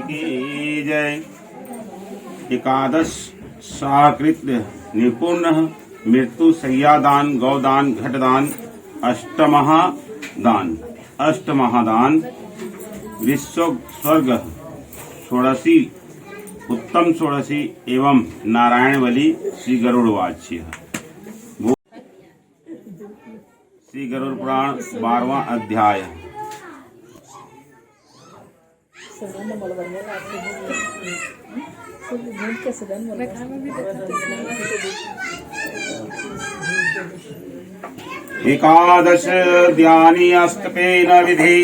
की जय। एकादश साकृत्य निपुण मृत्यु शय्यादान गौदान घटदान अष्टमहादान विश्व स्वर्ग षोडशी उत्तम षोडशी एवं नारायण बलि श्री गरुड़वाच्य। श्री गरुड़ पुराण 12वां अध्याय। एकादश ध्यानी अस्तकेन विधि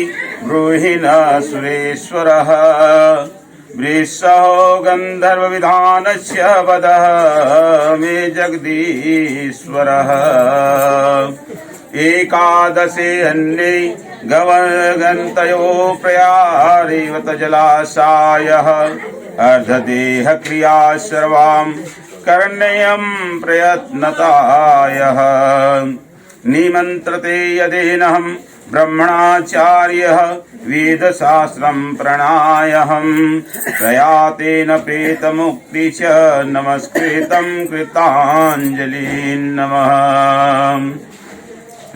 ब्रूहिण सुरेश्वरः वृषहो गंधर्व विधानस्य वदः मे जगदीश्वरः। एकादशे अन्ये गवगन्तयो प्रयारेवत जलाशायः अर्धदेह क्रिया सर्वां करणीयं प्रयत्नतायः। निमन्त्रते यदेनहं ब्रह्मणाचार्यः वेदशास्त्रं प्रणायहं प्रयातेन प्रेतमुक्ति च नमस्कृतं कृताञ्जलि नमः।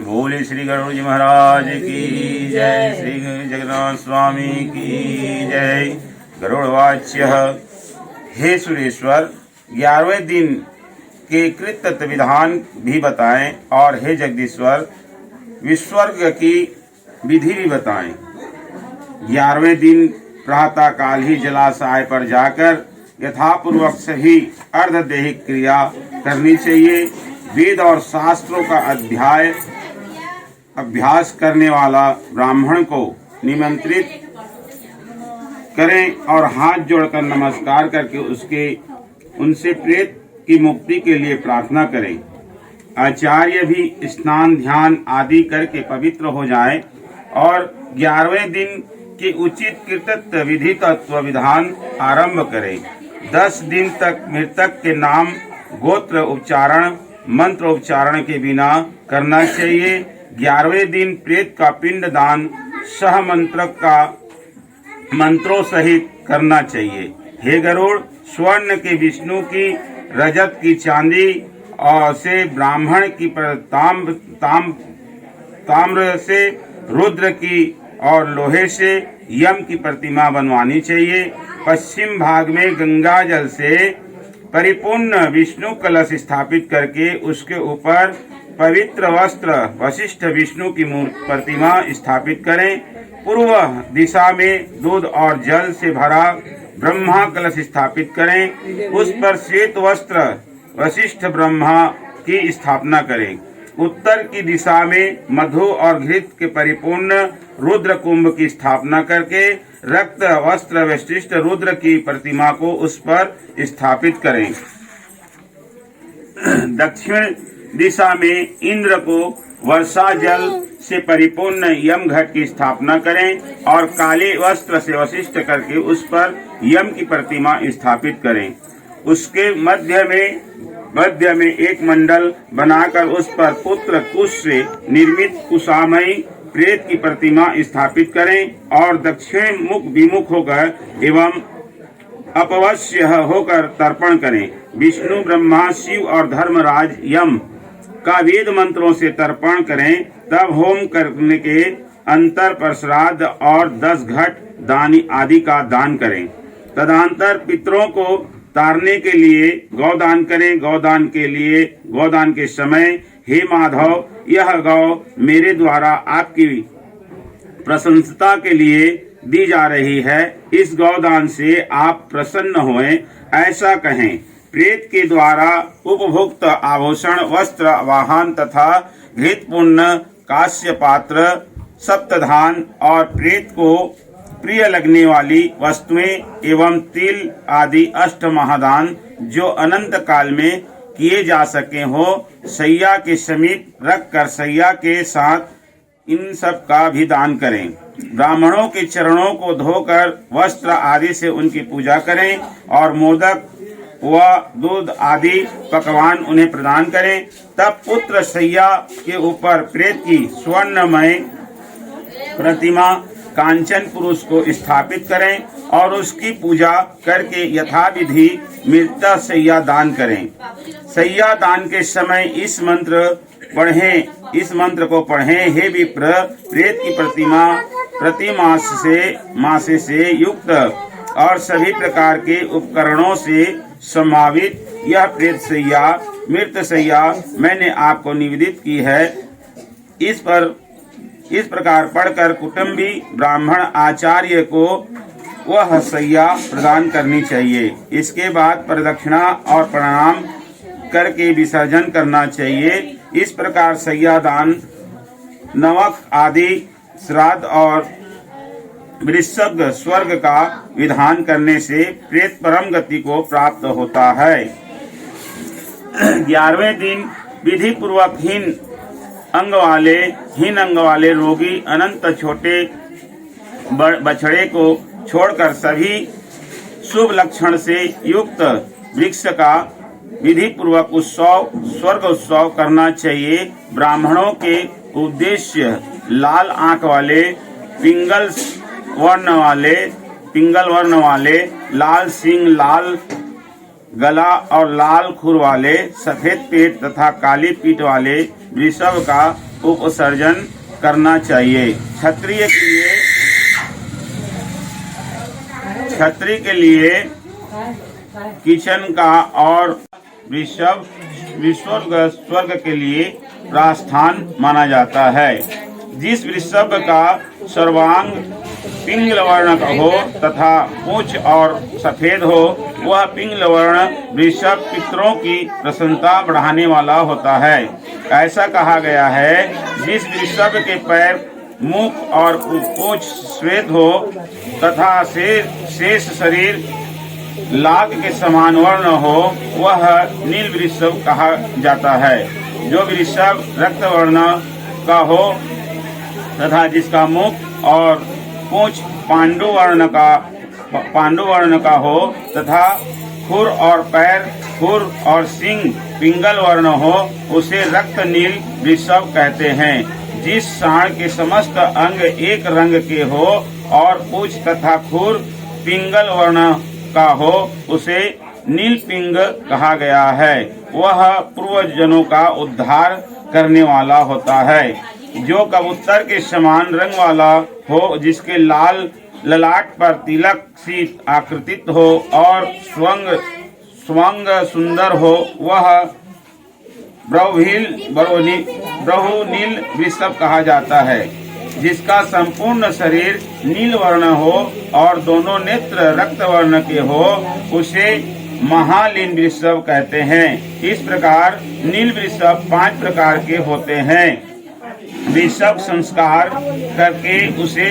बोले श्री गरुड़ जी महाराज की जय। श्री जगन्नाथ स्वामी की जय। गरुड़वाच्य। हे सुरेश्वर, 11वें दिन के कृत्य विधान भी बताएं और हे जगदीश्वर विस्वर्ग की विधि भी बताएं। 11वें दिन प्रातः काल ही जलाशय पर जाकर यथापूर्वक सही अर्धदैहिक क्रिया करनी चाहिए। वेद और शास्त्रों का अभ्यास करने वाला ब्राह्मण को निमंत्रित करें और हाथ जोड़कर नमस्कार करके उनसे प्रेत की मुक्ति के लिए प्रार्थना करें। आचार्य भी स्नान ध्यान आदि करके पवित्र हो जाएं और 11वें दिन के उचित कृत्य विधि तत्व विधान आरंभ करें। 10 दिन तक मृतक के नाम गोत्र उच्चारण मंत्र उच्चारण के बिना करना चाहिए। 11वें दिन प्रेत का पिंड दान सह मंत्र का मंत्रों सहित करना चाहिए। हे गरुड़, स्वर्ण के विष्णु की, रजत की चांदी और से ब्राह्मण की, ताम्र से रुद्र की और लोहे से यम की प्रतिमा बनवानी चाहिए। पश्चिम भाग में गंगा जल से परिपूर्ण विष्णु कलश स्थापित करके उसके ऊपर पवित्र वस्त्र वशिष्ठ विष्णु की प्रतिमा स्थापित करें। पूर्व दिशा में दूध और जल से भरा ब्रह्मा कलश स्थापित करें। उस पर श्वेत वस्त्र वशिष्ठ ब्रह्मा की स्थापना करें। उत्तर की दिशा में मधु और घृत के परिपूर्ण रुद्र कुंभ की स्थापना करके रक्त वस्त्र वशिष्ठ रुद्र की प्रतिमा को उस पर स्थापित करें। दक्षिण दिशा में इंद्र को वर्षा जल से परिपूर्ण यम घट की स्थापना करें और काले वस्त्र से वशिष्ठ करके उस पर यम की प्रतिमा स्थापित करें। उसके मध्य में एक मंडल बनाकर उस पर पुत्र कुश से निर्मित कुशामयी प्रेत की प्रतिमा स्थापित करें और दक्षिण मुख विमुख होकर एवं अपवश्य होकर तर्पण करें। विष्णु ब्रह्मा शिव और धर्मराज यम का वेद मंत्रों से तर्पण करें। तब होम करने के अंतर पर श्राद्ध और 10 घट दानी आदि का दान करें। तदंतर पितरों को तारने के लिए गौदान करें। गौदान के समय हे माधव, यह गौ मेरे द्वारा आपकी प्रशंसता के लिए दी जा रही है। इस गौदान से आप प्रसन्न होएं, ऐसा कहें। प्रेत के द्वारा उपभोक्त आभूषण वस्त्र वाहन तथा घृतपूर्ण कांस्य पात्र सप्तधान और प्रेत को प्रिय लगने वाली वस्तुएं एवं तिल आदि अष्टमहादान जो अनंत काल में किए जा सके हो, सैया के समीप रखकर सैया के साथ इन सब का भी दान करें। ब्राह्मणों के चरणों को धोकर वस्त्र आदि से उनकी पूजा करें और मोदक व दूध आदि पकवान उन्हें प्रदान करें। तब पुत्र सैया के ऊपर प्रेत की स्वर्णमय प्रतिमा कांचन पुरुष को स्थापित करें और उसकी पूजा करके यथाविधि मृत सैया दान करें। सैया दान के समय इस मंत्र को पढ़ें, हे विप्र, प्रेत की मासे से युक्त और सभी प्रकार के उपकरणों से समावित यह प्रेत सैया, मृत सैया मैंने आपको निवेदित की है। इस प्रकार पढ़कर कुटुंबी ब्राह्मण आचार्य को वह सैया प्रदान करनी चाहिए। इसके बाद प्रदक्षिणा और प्रणाम करके विसर्जन करना चाहिए। इस प्रकार सैया दान, नवक आदि श्राद्ध और वृषभ स्वर्ग का विधान करने से प्रेत परम गति को प्राप्त होता है। 11वें दिन विधि पूर्वक हीन अंग वाले रोगी अनंत छोटे बछड़े को छोड़कर सभी शुभ लक्षण से युक्त वृक्ष का विधि पूर्वक स्वर्ग उत्सव करना चाहिए। ब्राह्मणों के उद्देश्य लाल आंख वाले, पिंगल वर्ण वाले, लाल सिंह, लाल गला और लाल खुर वाले, सफेद पेट तथा काली पीठ वाले वृषभ का उपसर्जन करना चाहिए। क्षत्रिय के लिए किचन का और वृषभ स्वर्ग के लिए प्रस्थान माना जाता है। जिस वृषभ का सर्वांग पिंगल वर्ण का हो तथा पूंछ और सफेद हो, वह पिंगल वर्ण वृषभ पितरों की प्रसन्नता बढ़ाने वाला होता है। ऐसा कहा गया है, जिस वृषभ के पैर, मुख और पूंछ श्वेत हो तथा शेष शरीर लाग के समान वर्ण हो, वह नील वृषभ कहा जाता है। जो वृषभ रक्त वर्ण का हो तथा जिसका मुख और पूंछ पांडु वर्ण का हो तथा खुर और पैर, खुर और सिंग पिंगल वर्ण हो, उसे रक्त नील वृषभ कहते हैं। जिस सांड के समस्त अंग एक रंग के हो और पूंछ तथा खुर पिंगल वर्ण का हो, उसे नील पिंग कहा गया है। वह पूर्वजनों का उद्धार करने वाला होता है। जो कबूतर के समान रंग वाला हो, जिसके लाल ललाट पर तिलक सी आकृतित हो और स्वंग सुंदर हो, वह ब्रहुनील वृषभ कहा जाता है। जिसका संपूर्ण शरीर नील वर्ण हो और दोनों नेत्र रक्त वर्ण के हो, उसे महालीन वृषभ कहते हैं। इस प्रकार नील वृषभ 5 प्रकार के होते हैं। वृषभ संस्कार करके उसे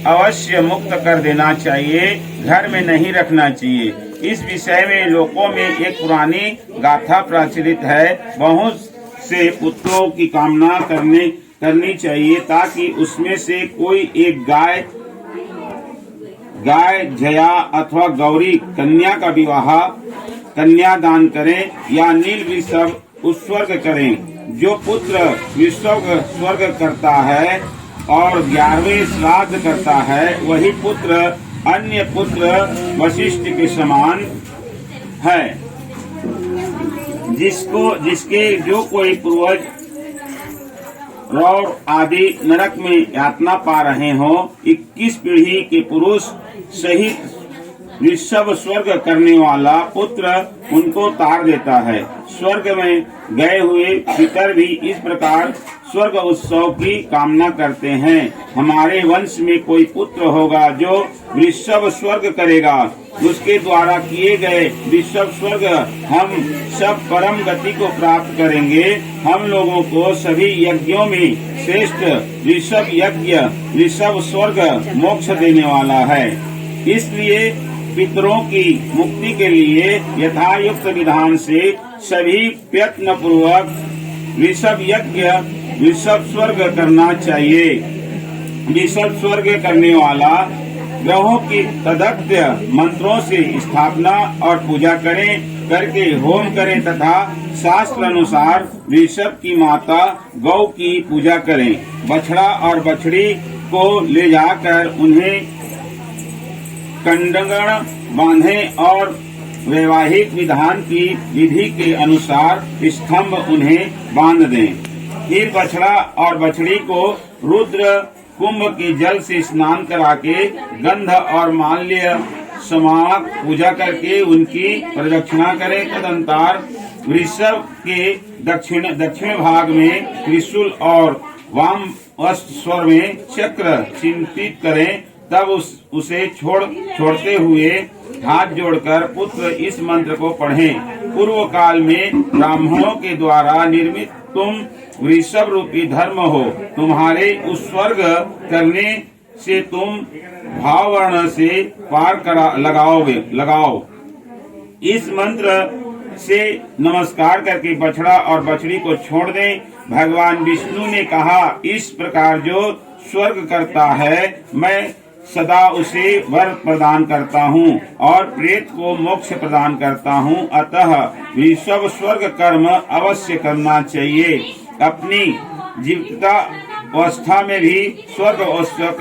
अवश्य मुक्त कर देना चाहिए, घर में नहीं रखना चाहिए। इस विषय में लोकों में एक पुरानी गाथा प्रचलित है। बहुत से पुत्रों की कामना करनी चाहिए, ताकि उसमें से कोई एक गाय जया अथवा गौरी कन्या का विवाह कन्यादान करें या नील वृषभ उत्सर्ग करें। जो पुत्र वृषभ स्वर्ग करता है और 11वें श्राद्ध करता है, वही पुत्र अन्य पुत्र वशिष्ठ के समान है। जिसके जो कोई पूर्वज रौर आदि नरक में यातना पा रहे हो, 21 पीढ़ी के पुरुष सहित वृषभ स्वर्ग करने वाला पुत्र उनको तार देता है। स्वर्ग में गए हुए पितर भी इस प्रकार स्वर्ग उत्सव की कामना करते हैं। हमारे वंश में कोई पुत्र होगा जो वृषभ स्वर्ग करेगा, उसके द्वारा किए गए वृषभ स्वर्ग हम सब परम गति को प्राप्त करेंगे। हम लोगों को सभी यज्ञों में श्रेष्ठ वृषभ यज्ञ वृषभ स्वर्ग मोक्ष देने वाला है। इसलिए पितरों की मुक्ति के लिए यथायुक्त विधान से सभी प्रयत्न पूर्वक वृषभ यज्ञ वृषभ स्वर्ग करना चाहिए। वृषभ स्वर्ग करने वाला ग्रहों की तदक्त मंत्रों से स्थापना और पूजा करके होम करें तथा शास्त्र अनुसार वृषभ की माता गौ की पूजा करें। बछड़ा और बछड़ी को ले जाकर उन्हें कंडगण बांधें और वैवाहिक विधान की विधि के अनुसार स्तंभ उन्हें बांध दें। फिर बछड़ा और बछड़ी को रुद्र कुंभ के जल से स्नान करा के गंध और माल्य समाक पूजा करके उनकी प्रदक्षिणा करें। तदंतर वृषभ के दक्षिण भाग में त्रिशूल और वाम स्वर में चक्र चिंतित करें। तब उसे छोड़ते हुए हाथ जोड़कर पुत्र इस मंत्र को पढ़ें। पूर्व काल में ब्राह्मणों के द्वारा निर्मित तुम वृषभ रूपी धर्म हो। तुम्हारे उस स्वर्ग करने से तुम भाववर्ण से पार लगाओ। इस मंत्र से नमस्कार करके बछड़ा और बछड़ी को छोड़ दें। भगवान विष्णु ने कहा, इस प्रकार जो स्वर्ग करता है मैं सदा उसे वर प्रदान करता हूँ और प्रेत को मोक्ष प्रदान करता हूँ। अतः वृषभ स्वर्ग कर्म अवश्य करना चाहिए। अपनी जीविका अवस्था में भी स्वर्ग अवश्य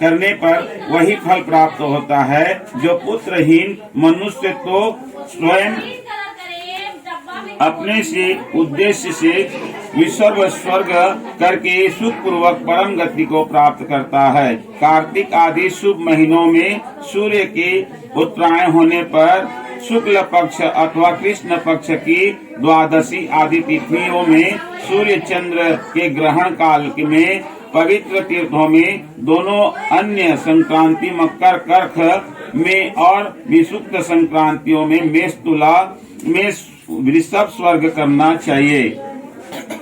करने पर वही फल प्राप्त होता है जो पुत्रहीन मनुष्य तो स्वयं अपने से उद्देश्य से विश्व स्वर्ग करके सुख पूर्वक परम गति को प्राप्त करता है। कार्तिक आदि शुभ महीनों में सूर्य के उत्तरायण होने पर शुक्ल पक्ष अथवा कृष्ण पक्ष की द्वादशी आदि तिथियों में सूर्य चंद्र के ग्रहण काल में पवित्र तीर्थों में, दोनों अन्य संक्रांति मकर कर्क में और विषुक्त संक्रांतियों में मेष तुला में वृषभ स्वर्ग करना चाहिए।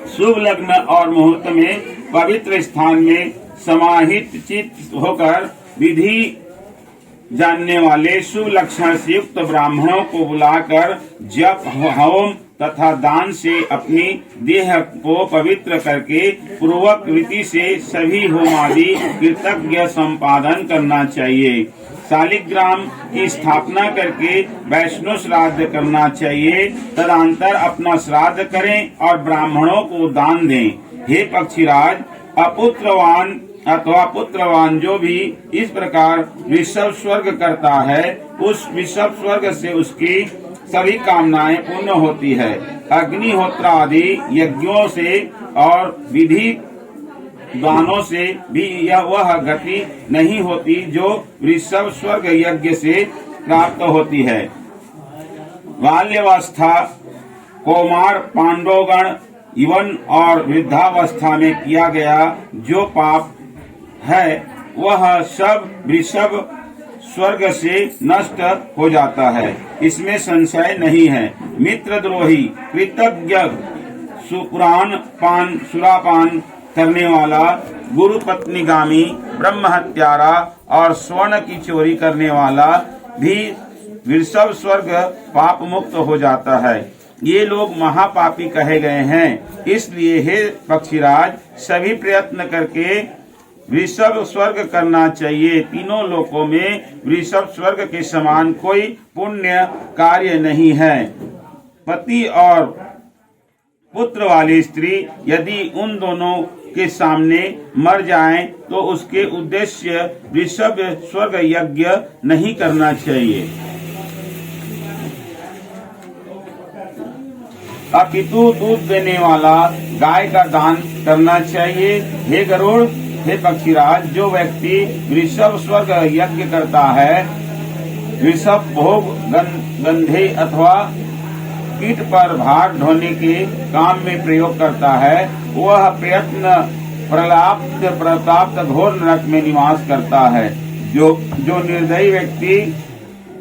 शुभ लग्न और मुहूर्त में पवित्र स्थान में समाहित चित्त होकर विधि जानने वाले शुभ लक्षण से युक्त ब्राह्मणों को बुलाकर जप होम तथा दान से अपनी देह को पवित्र करके पूर्वक रीति से सभी होम आदि कृतज्ञ संपादन करना चाहिए। शालिग्राम की स्थापना करके वैष्णव श्राद्ध करना चाहिए। तदंतर अपना श्राद्ध करें और ब्राह्मणों को दान दें। हे पक्षीराज, अपुत्रवान अथवा पुत्रवान जो भी इस प्रकार वृषभ स्वर्ग करता है, उस वृषभ स्वर्ग से उसकी सभी कामनाएं पूर्ण होती है। अग्निहोत्र आदि यज्ञों से और विधि दानों से भी यह वह गति नहीं होती जो वृषभ स्वर्ग यज्ञ से प्राप्त होती है। बाल्यावस्था, कौमार, पांडवगण, यौवन और वृद्धावस्था में किया गया जो पाप है वह सब वृषभ स्वर्ग से नष्ट हो जाता है, इसमें संशय नहीं है। मित्रद्रोही, कृतज्ञ, सुरापान करने वाला, गुरु पत्नीगामी, ब्रह्म हत्यारा और स्वर्ण की चोरी करने वाला भी वृषभ स्वर्ग पाप मुक्त हो जाता है। ये लोग महापापी कहे गए हैं। इसलिए हे पक्षीराज, सभी प्रयत्न करके वृषभ स्वर्ग करना चाहिए। तीनों लोकों में वृषभ स्वर्ग के समान कोई पुण्य कार्य नहीं है। पति और पुत्र वाली स्त्री यदि उन दोनों के सामने मर जाएं, तो उसके उद्देश्य वृषभ स्वर्ग यज्ञ नहीं करना चाहिए, अपितु दूध देने वाला गाय का दान करना चाहिए। हे गरुड़, हे पक्षीराज, जो व्यक्ति वृषभ स्वर्ग यज्ञ करता है, वृषभ भोग, गंधे अथवा कीट पर भार ढोने के काम में प्रयोग करता है, वह प्रयत्न प्रताप्त घोर नरक में निवास करता है। जो निर्दयी व्यक्ति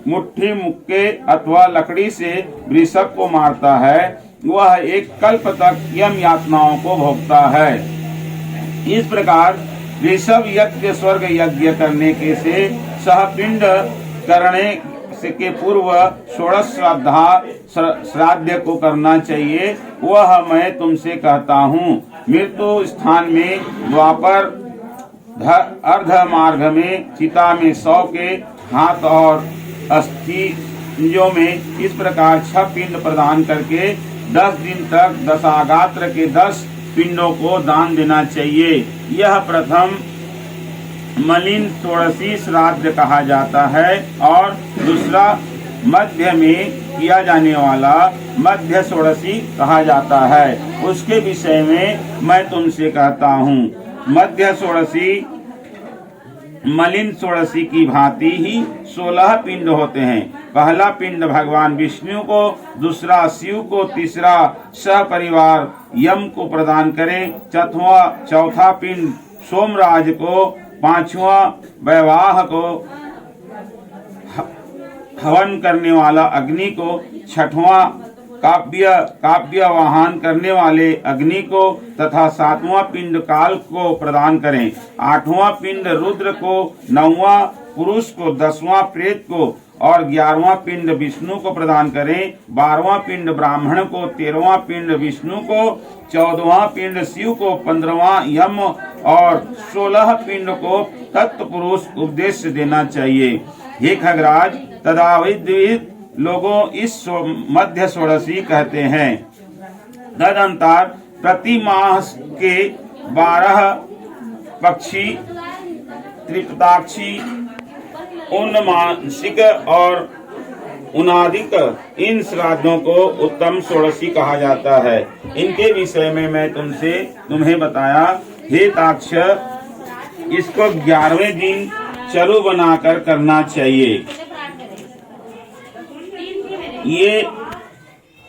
मुट्ठी मुक्के अथवा लकड़ी से वृषभ को मारता है, वह एक कल्प तक यम यातनाओं को भोगता है। इस प्रकार वृषभ यज्ञ स्वर्ग यज्ञ करने के से सहपिंड करने के पूर्व षोडश श्राद्ध को करना चाहिए। वह मैं तुमसे कहता हूँ। मृत्यु स्थान में द्वापर अर्ध मार्ग में चिता में 100 के हाथ और अस्थियों में इस प्रकार 6 पिंड प्रदान करके 10 दिन तक दशागात्र के 10 पिंडों को दान देना चाहिए। यह प्रथम मलिन षोडशी श्राद्ध कहा जाता है और दूसरा मध्य में किया जाने वाला मध्य षोडशी कहा जाता है। उसके विषय में मैं तुमसे कहता हूँ। मध्य षोडशी मलिन षोडशी की भांति ही 16 पिंड होते हैं। पहला पिंड भगवान विष्णु को, दूसरा शिव को, तीसरा सहपरिवार यम को प्रदान करें, चौथा पिंड सोमराज को, पांचवा वैवाह को, हवन करने वाला अग्नि को, छठवां काव्य वाहन करने वाले अग्नि को तथा सातवां पिंड काल को प्रदान करें। आठवां पिंड रुद्र को, नौवां पुरुष को, 10वां प्रेत को और 11वां पिंड विष्णु को प्रदान करें। 12वां पिंड ब्राह्मण को, 13वां पिंड विष्णु को, 14वां पिंड शिव को, 15वां यम और 16 पिंड को तत्पुरुष उपदेश देना चाहिए। हे खगराज, तदाविद लोगों इस मध्य षोडशी कहते हैं। तदंतर प्रति माह के 12 पक्षी, त्रिपताक्षी, उन्मासिक और उनादिक इन श्राद्धों को उत्तम षोडशी कहा जाता है। इनके विषय में मैं तुम्हें बताया। हे ताक्ष, इसको 11वें दिन चरु बनाकर करना चाहिए। ये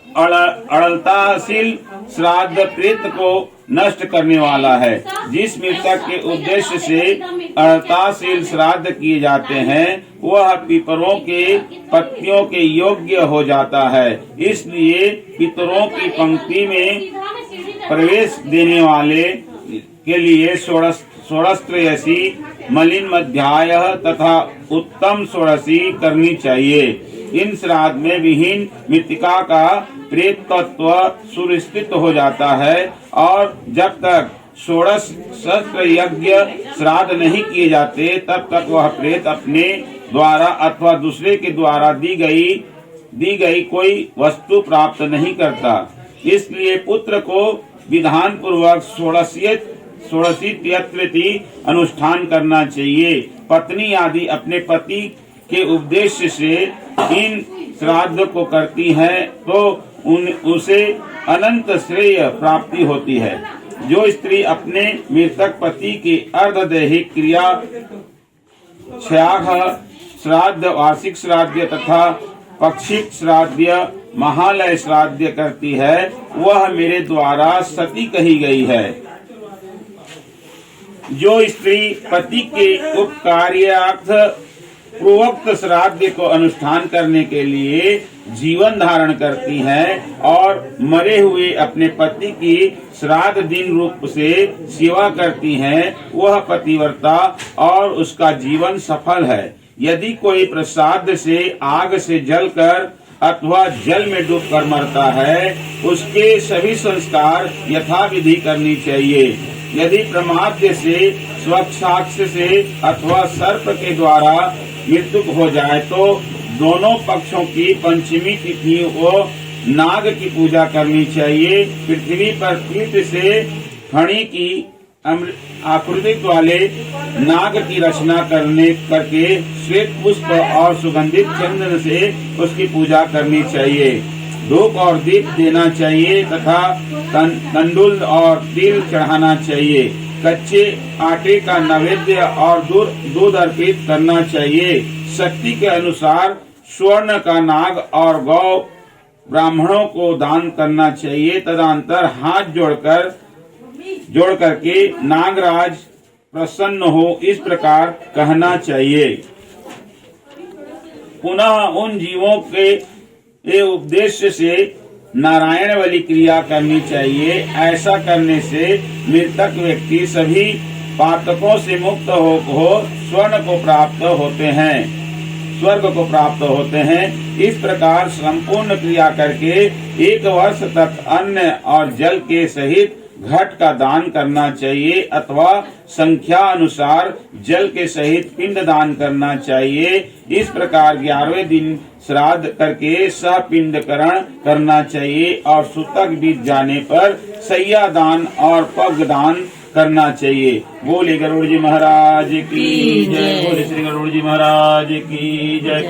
अड़लताशील श्राद्ध प्रेत को नष्ट करने वाला है। जिस मृतक के उद्देश्य से अड़लताशील श्राद्ध किए जाते हैं वह पितरों के पत्नियों के योग्य हो जाता है। इसलिए पितरों की पंक्ति में प्रवेश देने वाले के लिए षोडशत्रयसी, मलिन मध्याय तथा उत्तम षोडशी करनी चाहिए। इन श्राद्ध में विहीन मृतिका का प्रेत तत्व सुरक्षित हो जाता है और जब तक षोडश शस्त्र यज्ञ श्राद्ध नहीं किए जाते तब तक वह प्रेत अपने द्वारा अथवा दूसरे के द्वारा दी गई कोई वस्तु प्राप्त नहीं करता। इसलिए पुत्र को विधान पूर्वक षोडशी तिथि अनुष्ठान करना चाहिए। पत्नी आदि अपने पति के उद्देश्य से इन श्राद्ध को करती है तो उसे अनंत श्रेय प्राप्ति होती है। जो स्त्री अपने मृतक पति की अर्धदैहिक क्रिया, क्षयाघ श्राद्ध, वार्षिक श्राद्ध तथा पक्षिक श्राद्ध, महालय श्राद्ध करती है वह मेरे द्वारा सती कही गई है। जो स्त्री पति के उपकार्यार्थ पूर्वोक्त श्राद्ध को अनुष्ठान करने के लिए जीवन धारण करती हैं और मरे हुए अपने पति की श्राद्ध दिन रूप से सेवा करती हैं वह पतिव्रता और उसका जीवन सफल है। यदि कोई प्रसाद से आग से जलकर अथवा जल में डूबकर मरता है उसके सभी संस्कार यथाविधि करनी चाहिए। यदि प्रमाद से, स्वच्छाक्ष से अथवा सर्प के द्वारा मृत्यु हो जाए तो दोनों पक्षों की पंचमी तिथि को नाग की पूजा करनी चाहिए। पृथ्वी पर तीर्थ से फणी की आकृति वाले नाग की रचना करके श्वेत पुष्प और सुगंधित चंदन से उसकी पूजा करनी चाहिए। धूप और दीप देना चाहिए तथा तंडुल और तिल चढ़ाना चाहिए। कच्चे आटे का नैवेद्य और दूध अर्पित करना चाहिए। शक्ति के अनुसार स्वर्ण का नाग और गौ ब्राह्मणों को दान करना चाहिए। तदनंतर हाथ जोड़ करके नागराज प्रसन्न हो इस प्रकार कहना चाहिए। पुनः उन जीवों के उद्देश्य से नारायण वाली क्रिया करनी चाहिए। ऐसा करने से मृतक व्यक्ति सभी पातकों से मुक्त हो स्वर्ग को प्राप्त होते हैं। इस प्रकार संपूर्ण क्रिया करके 1 वर्ष तक अन्न और जल के सहित घट का दान करना चाहिए अथवा संख्या अनुसार जल के सहित पिंड दान करना चाहिए। इस प्रकार 11वें दिन श्राद्ध करके सहपिंडकरण करना चाहिए और सूतक बीत जाने पर सैया दान और पग दान करना चाहिए। बोले गरुड़ जी महाराज की जय, बोले श्री गरुड़ जी महाराज की जय।